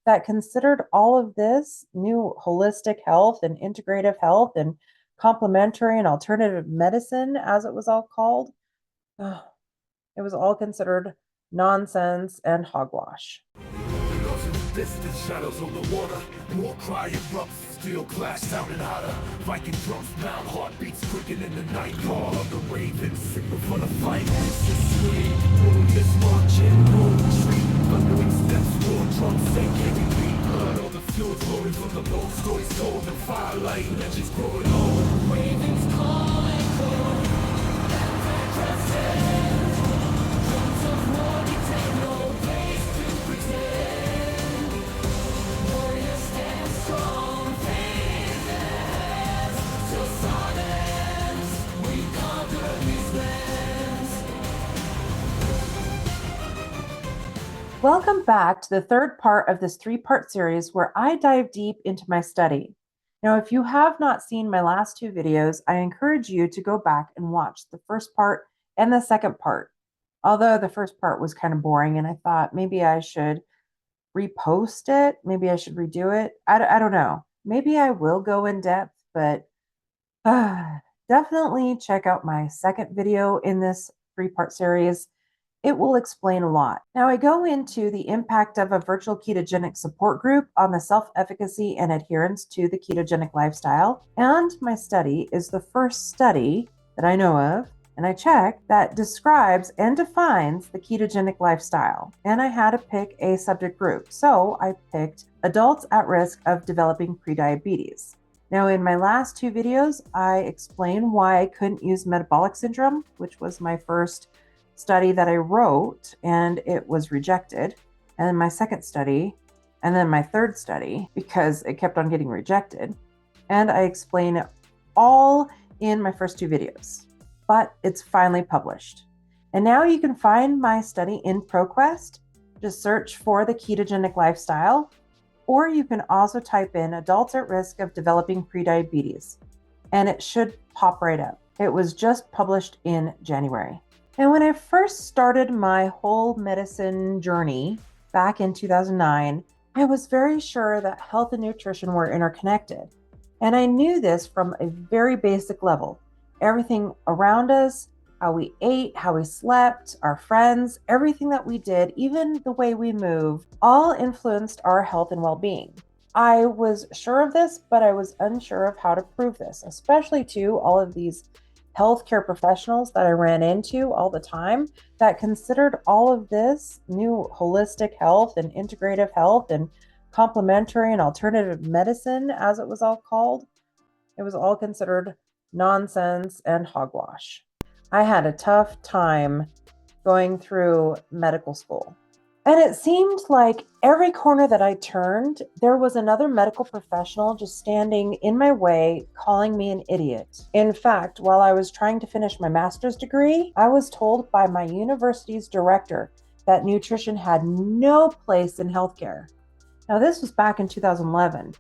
that considered all of this new holistic health and integrative health and complementary and alternative medicine, as it was all called. Oh, it was all considered nonsense and hogwash. Distant shadows on the water, war cry erupts, steel clash sounding hotter. Viking drums pound, heartbeats quicken in the night. Call of the ravens, signal for the fight. This is sweet, this marching, no retreat. Thundering steps, war drums say carry beat. Blood on the field, rolling from the bow. Stories told, the firelight, legends growing old. Ravens calling for drums of war detain no place to pretend. Welcome back to the third part of this three-part series where I dive deep into my study. Now, if you have not seen my last two videos, I encourage you to go back and watch the first part and the second part. Although the first part was kind of boring and I thought maybe I should repost it, maybe I should redo it. I don't know. Maybe I will go in depth, but definitely check out my second video in this three-part series. It will explain a lot. Now, I go into the impact of a virtual ketogenic support group on the self-efficacy and adherence to the ketogenic lifestyle. And my study is the first study that I know of, and I checked, that describes and defines the ketogenic lifestyle. And I had to pick a subject group. So I picked adults at risk of developing prediabetes. Now, in my last two videos, I explained why I couldn't use metabolic syndrome, which was my first study that I wrote and it was rejected. And then my second study, and then my third study, because it kept on getting rejected. And I explain it all in my first two videos, but it's finally published. And now you can find my study in ProQuest. Just search for the ketogenic lifestyle, or you can also type in adults at risk of developing prediabetes, and it should pop right up. It was just published in January. And when I first started my whole medicine journey back in 2009, I was very sure that health and nutrition were interconnected. And I knew this from a very basic level. Everything around us, how we ate, how we slept, our friends, everything that we did, even the way we moved, all influenced our health and well-being. I was sure of this, but I was unsure of how to prove this, especially to all of these healthcare professionals that I ran into all the time that considered all of this new holistic health and integrative health and complementary and alternative medicine, as it was all called. It was all considered nonsense and hogwash. I had a tough time going through medical school. And it seemed like every corner that I turned, there was another medical professional just standing in my way, calling me an idiot. In fact, while I was trying to finish my master's degree, I was told by my university's director that nutrition had no place in healthcare. Now, this was back in 2011.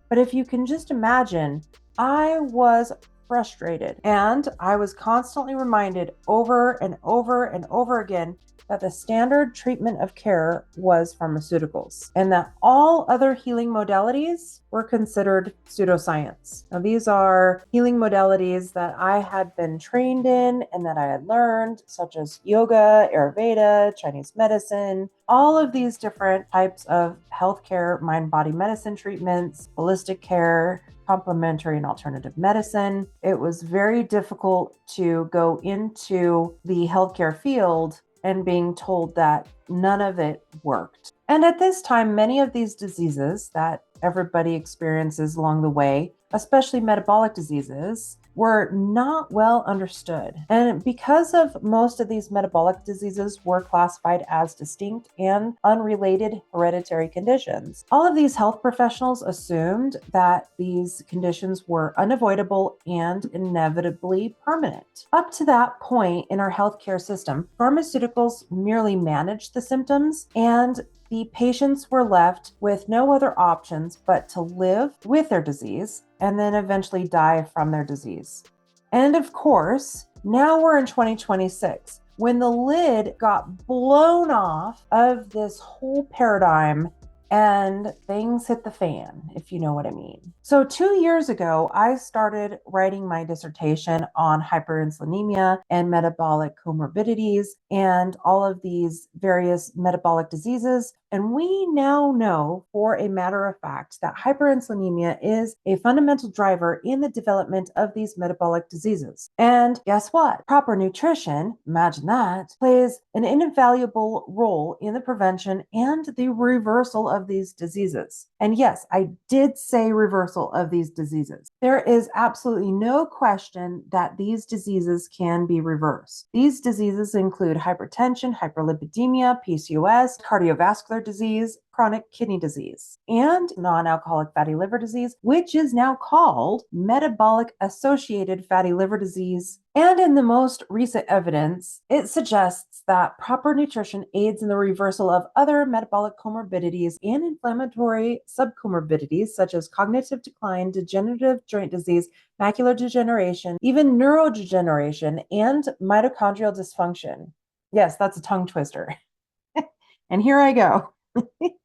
But if you can just imagine, I was frustrated and I was constantly reminded over and over and over again that the standard treatment of care was pharmaceuticals and that all other healing modalities were considered pseudoscience. Now, these are healing modalities that I had been trained in and that I had learned, such as yoga, Ayurveda, Chinese medicine, all of these different types of healthcare, mind-body medicine treatments, holistic care, complementary and alternative medicine. It was very difficult to go into the healthcare field and being told that none of it worked. And at this time, many of these diseases that everybody experiences along the way, especially metabolic diseases, were not well understood. And because of most of these metabolic diseases were classified as distinct and unrelated hereditary conditions, all of these health professionals assumed that these conditions were unavoidable and inevitably permanent. Up to that point in our healthcare system, pharmaceuticals merely managed the symptoms, and the patients were left with no other options but to live with their disease and then eventually die from their disease. And of course, now we're in 2026, when the lid got blown off of this whole paradigm and things hit the fan, if you know what I mean. So 2 years ago, I started writing my dissertation on hyperinsulinemia and metabolic comorbidities and all of these various metabolic diseases. And we now know for a matter of fact that hyperinsulinemia is a fundamental driver in the development of these metabolic diseases. And guess what? Proper nutrition, imagine that, plays an invaluable role in the prevention and the reversal of these diseases. And yes, I did say reversal of these diseases. There is absolutely no question that these diseases can be reversed. These diseases include hypertension, hyperlipidemia, PCOS, cardiovascular disease, chronic kidney disease, and non-alcoholic fatty liver disease, which is now called metabolic associated fatty liver disease. And in the most recent evidence, it suggests that proper nutrition aids in the reversal of other metabolic comorbidities and inflammatory subcomorbidities such as cognitive decline, degenerative joint disease, macular degeneration, even neurodegeneration, and mitochondrial dysfunction. Yes, that's a tongue twister. And here I go.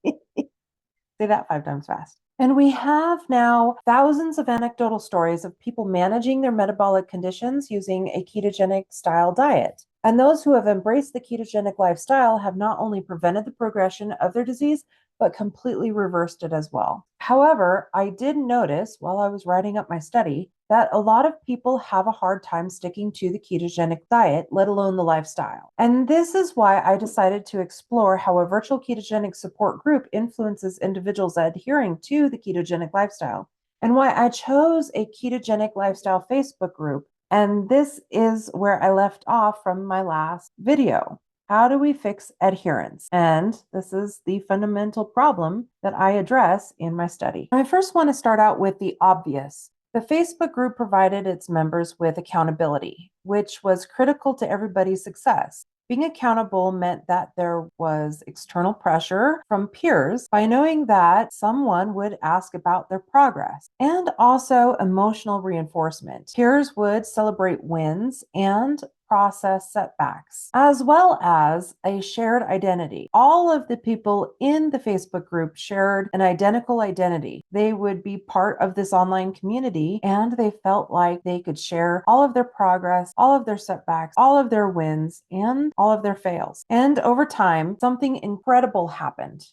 Say that 5 times fast. And we have now thousands of anecdotal stories of people managing their metabolic conditions using a ketogenic style diet. And those who have embraced the ketogenic lifestyle have not only prevented the progression of their disease, but completely reversed it as well. However, I did notice while I was writing up my study that a lot of people have a hard time sticking to the ketogenic diet, let alone the lifestyle. And this is why I decided to explore how a virtual ketogenic support group influences individuals adhering to the ketogenic lifestyle, and why I chose a ketogenic lifestyle Facebook group. And this is where I left off from my last video. How do we fix adherence? And this is the fundamental problem that I address in my study. I first want to start out with the obvious. The Facebook group provided its members with accountability, which was critical to everybody's success. Being accountable meant that there was external pressure from peers by knowing that someone would ask about their progress, and also emotional reinforcement. Peers would celebrate wins and process setbacks, as well as a shared identity. All of the people in the Facebook group shared an identical identity. They would be part of this online community, and they felt like they could share all of their progress, all of their setbacks, all of their wins, and all of their fails. And over time, something incredible happened.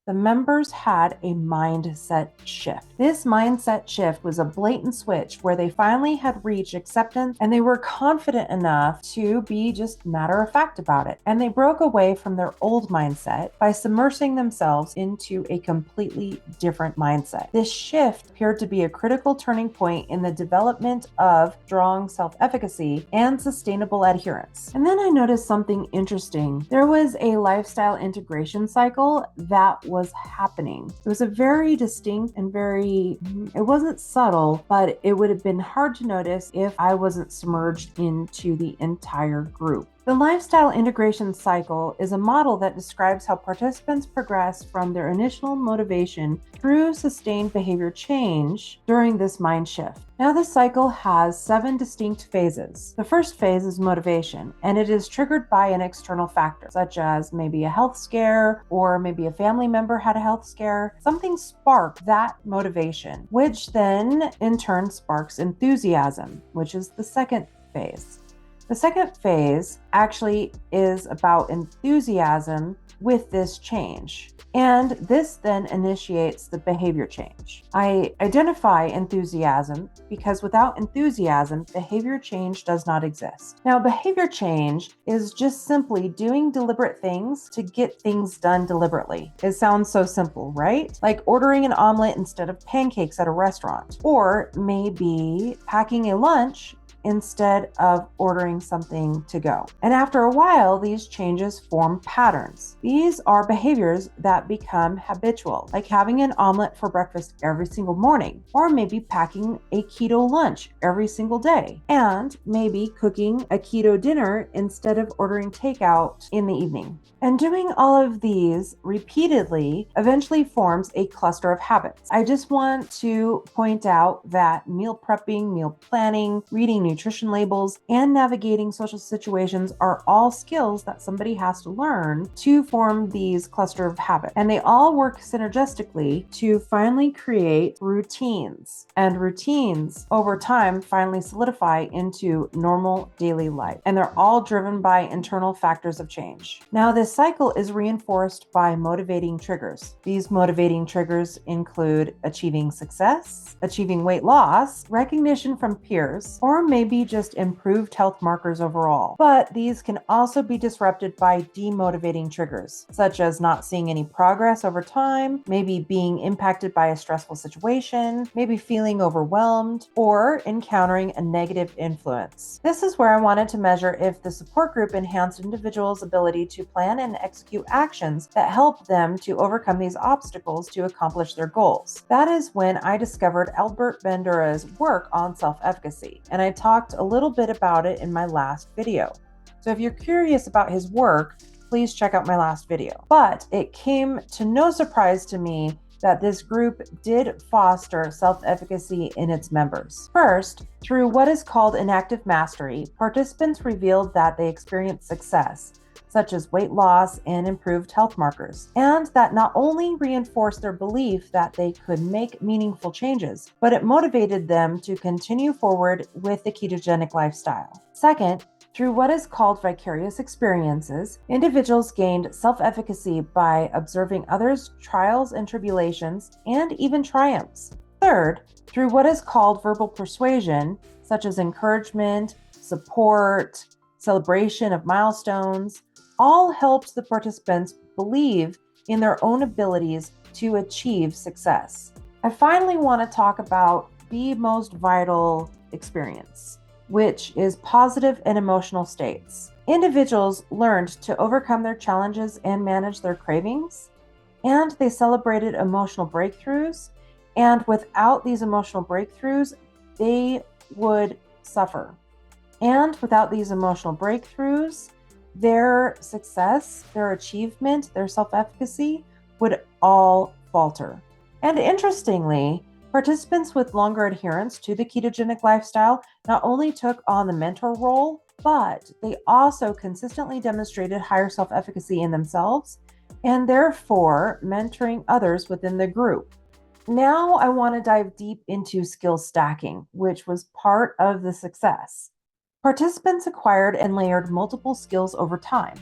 The members had a mindset shift. This mindset shift was a blatant switch where they finally had reached acceptance and they were confident enough to be just matter of fact about it. And they broke away from their old mindset by submersing themselves into a completely different mindset. This shift appeared to be a critical turning point in the development of strong self-efficacy and sustainable adherence. And then I noticed something interesting. There was a lifestyle integration cycle that was happening. It was a very distinct and it wasn't subtle, but it would have been hard to notice if I wasn't submerged into the entire group. The lifestyle integration cycle is a model that describes how participants progress from their initial motivation through sustained behavior change during this mind shift. Now, this cycle has 7 distinct phases. The first phase is motivation, and it is triggered by an external factor, such as maybe a health scare, or maybe a family member had a health scare. Something sparked that motivation, which then in turn sparks enthusiasm, which is the second phase. The second phase actually is about enthusiasm with this change, and this then initiates the behavior change. I identify enthusiasm because without enthusiasm, behavior change does not exist. Now, behavior change is just simply doing deliberate things to get things done deliberately. It sounds so simple, right? Like ordering an omelet instead of pancakes at a restaurant, or maybe packing a lunch instead of ordering something to go. And after a while, these changes form patterns. These are behaviors that become habitual, like having an omelet for breakfast every single morning, or maybe packing a keto lunch every single day, and maybe cooking a keto dinner instead of ordering takeout in the evening. And doing all of these repeatedly eventually forms a cluster of habits. I just want to point out that meal prepping, meal planning, reading nutrition labels, and navigating social situations are all skills that somebody has to learn to form these cluster of habits. And they all work synergistically to finally create routines. And routines over time finally solidify into normal daily life. And they're all driven by internal factors of change. Now, this cycle is reinforced by motivating triggers. These motivating triggers include achieving success, achieving weight loss, recognition from peers, or maybe just improved health markers overall. But these can also be disrupted by demotivating triggers, such as not seeing any progress over time, maybe being impacted by a stressful situation, maybe feeling overwhelmed, or encountering a negative influence. This is where I wanted to measure if the support group enhanced individuals' ability to plan and execute actions that help them to overcome these obstacles to accomplish their goals. That is when I discovered Albert Bandura's work on self-efficacy, and I talked a little bit about it in my last video. So if you're curious about his work, please check out my last video. But it came to no surprise to me that this group did foster self-efficacy in its members. First, through what is called inactive mastery, participants revealed that they experienced success, such as weight loss and improved health markers, and that not only reinforced their belief that they could make meaningful changes, but it motivated them to continue forward with the ketogenic lifestyle. Second, through what is called vicarious experiences, individuals gained self-efficacy by observing others' trials and tribulations and even triumphs. Third, through what is called verbal persuasion, such as encouragement, support, celebration of milestones, all helped the participants believe in their own abilities to achieve success. I finally want to talk about the most vital experience, which is positive and emotional states. Individuals learned to overcome their challenges and manage their cravings, and they celebrated emotional breakthroughs. And without these emotional breakthroughs, they would suffer. And without these emotional breakthroughs, their success, their achievement, their self-efficacy would all falter. And interestingly, participants with longer adherence to the ketogenic lifestyle not only took on the mentor role, but they also consistently demonstrated higher self-efficacy in themselves and therefore mentoring others within the group. Now I want to dive deep into skill stacking, which was part of the success. Participants acquired and layered multiple skills over time.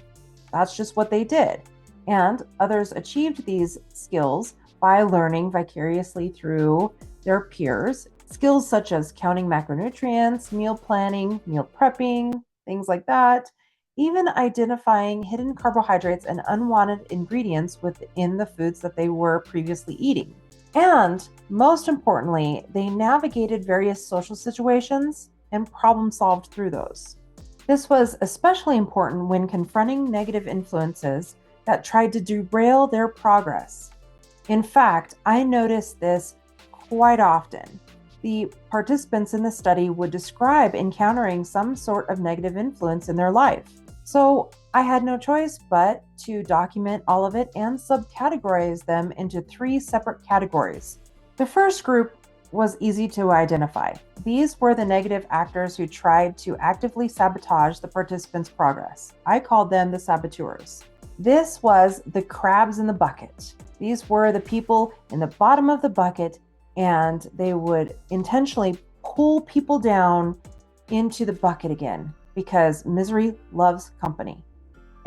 That's just what they did. And others achieved these skills by learning vicariously through their peers. Skills such as counting macronutrients, meal planning, meal prepping, things like that. Even identifying hidden carbohydrates and unwanted ingredients within the foods that they were previously eating. And most importantly, they navigated various social situations and problem solved through those. This was especially important when confronting negative influences that tried to derail their progress. In fact, I noticed this quite often. The participants in the study would describe encountering some sort of negative influence in their life. So I had no choice but to document all of it and subcategorize them into 3 separate categories. The first group was easy to identify. These were the negative actors who tried to actively sabotage the participants' progress. I called them the saboteurs. This was the crabs in the bucket. These were the people in the bottom of the bucket, and they would intentionally pull people down into the bucket again because misery loves company.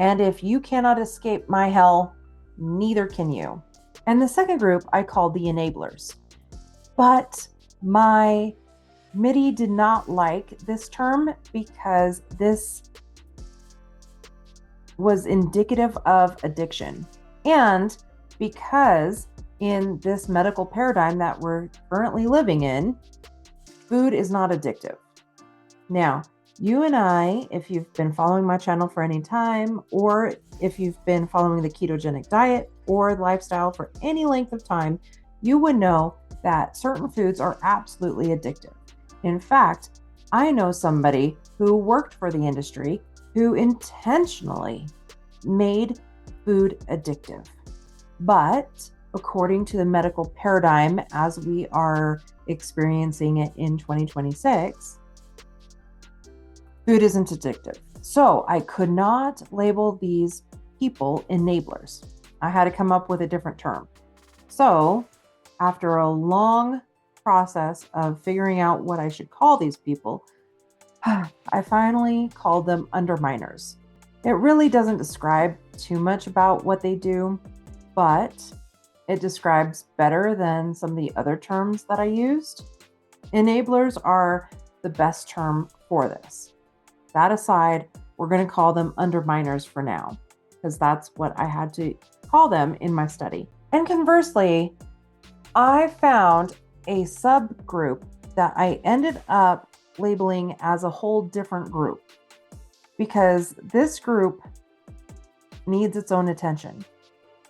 And if you cannot escape my hell, neither can you. And the second group I called the enablers. But my MIDI did not like this term because this was indicative of addiction. And because in this medical paradigm that we're currently living in, food is not addictive. Now, you and I, if you've been following my channel for any time, or if you've been following the ketogenic diet or lifestyle for any length of time, you would know that certain foods are absolutely addictive. In fact, I know somebody who worked for the industry who intentionally made food addictive. But according to the medical paradigm as we are experiencing it in 2026, Food isn't addictive. So I could not label these people enablers. I had to come up with a different term. So after a long process of figuring out what I should call these people, I finally called them underminers. It really doesn't describe too much about what they do, but it describes better than some of the other terms that I used. Enablers are the best term for this. That aside, we're going to call them underminers for now, because that's what I had to call them in my study. And conversely, I found a subgroup that I ended up labeling as a whole different group, because this group needs its own attention.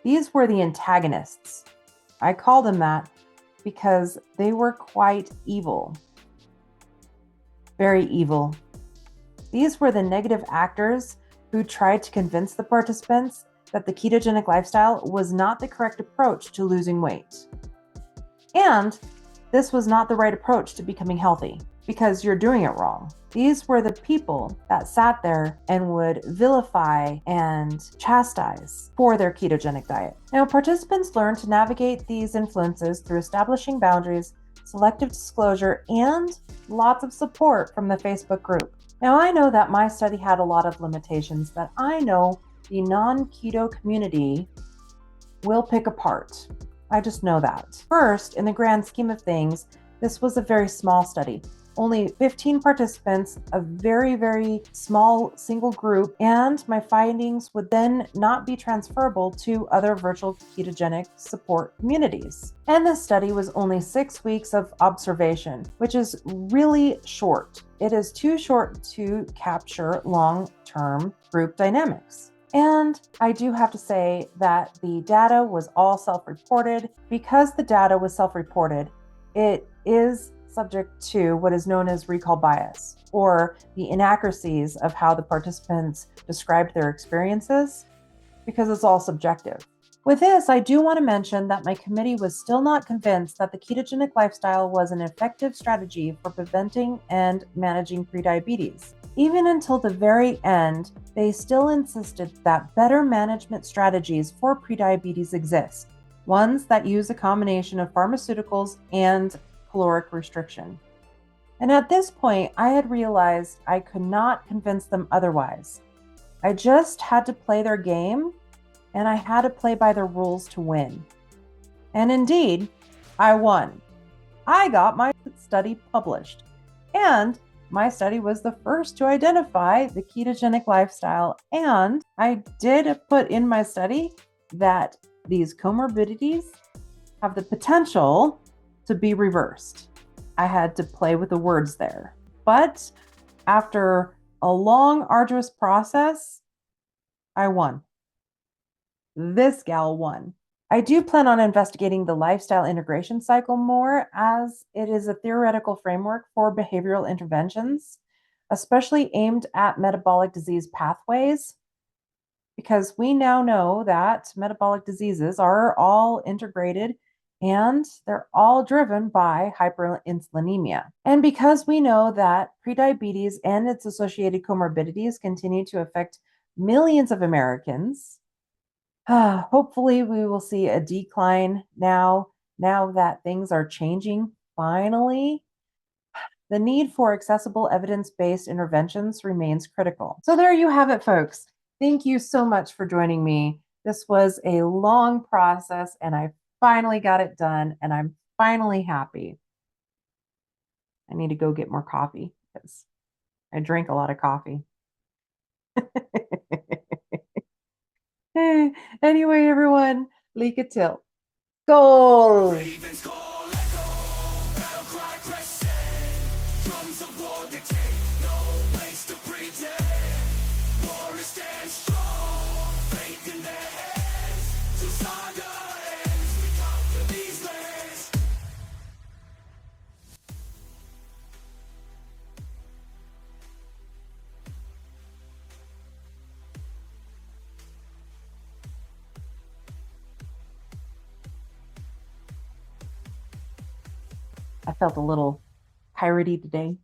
These were the antagonists. I call them that because they were quite evil. Very evil. These were the negative actors who tried to convince the participants that the ketogenic lifestyle was not the correct approach to losing weight. And this was not the right approach to becoming healthy, because you're doing it wrong. These were the people that sat there and would vilify and chastise for their ketogenic diet. Now, participants learned to navigate these influences through establishing boundaries, selective disclosure, and lots of support from the Facebook group. Now, I know that my study had a lot of limitations that I know the non-keto community will pick apart. I just know that. First, in the grand scheme of things, this was a very small study. Only 15 participants, a very, very small single group, and my findings would then not be transferable to other virtual ketogenic support communities. And this study was only 6 weeks of observation, which is really short. It is too short to capture long-term group dynamics. And I do have to say that the data was all self-reported. Because the data was self-reported, it is subject to what is known as recall bias, or the inaccuracies of how the participants described their experiences, because it's all subjective. With this, I do want to mention that my committee was still not convinced that the ketogenic lifestyle was an effective strategy for preventing and managing prediabetes. Even until the very end, they still insisted that better management strategies for prediabetes exist, ones that use a combination of pharmaceuticals and caloric restriction. And at this point, I had realized I could not convince them otherwise. I just had to play their game, and I had to play by their rules to win. And indeed, I won. I got my study published, and my study was the first to identify the ketogenic lifestyle. And I did put in my study that these comorbidities have the potential to be reversed. I had to play with the words there. But after a long, arduous process, I won. This gal won. I do plan on investigating the lifestyle integration cycle more, as it is a theoretical framework for behavioral interventions, especially aimed at metabolic disease pathways, because we now know that metabolic diseases are all integrated and they're all driven by hyperinsulinemia. And because we know that prediabetes and its associated comorbidities continue to affect millions of Americans, hopefully we will see a decline now that things are changing finally. The need for accessible evidence-based interventions remains critical. So there you have it, folks. Thank you so much for joining me. This was a long process, and I finally got it done, and I'm finally happy. I need to go get more coffee because I drink a lot of coffee. Anyway, everyone, Lika Till. Goal! Ravens call echo, battle cry crescent. Drums of war dictate, no place to pretend. War is stand strong, faith in their hands. Till saga ends, we conquer these lands. I felt a little piratey today.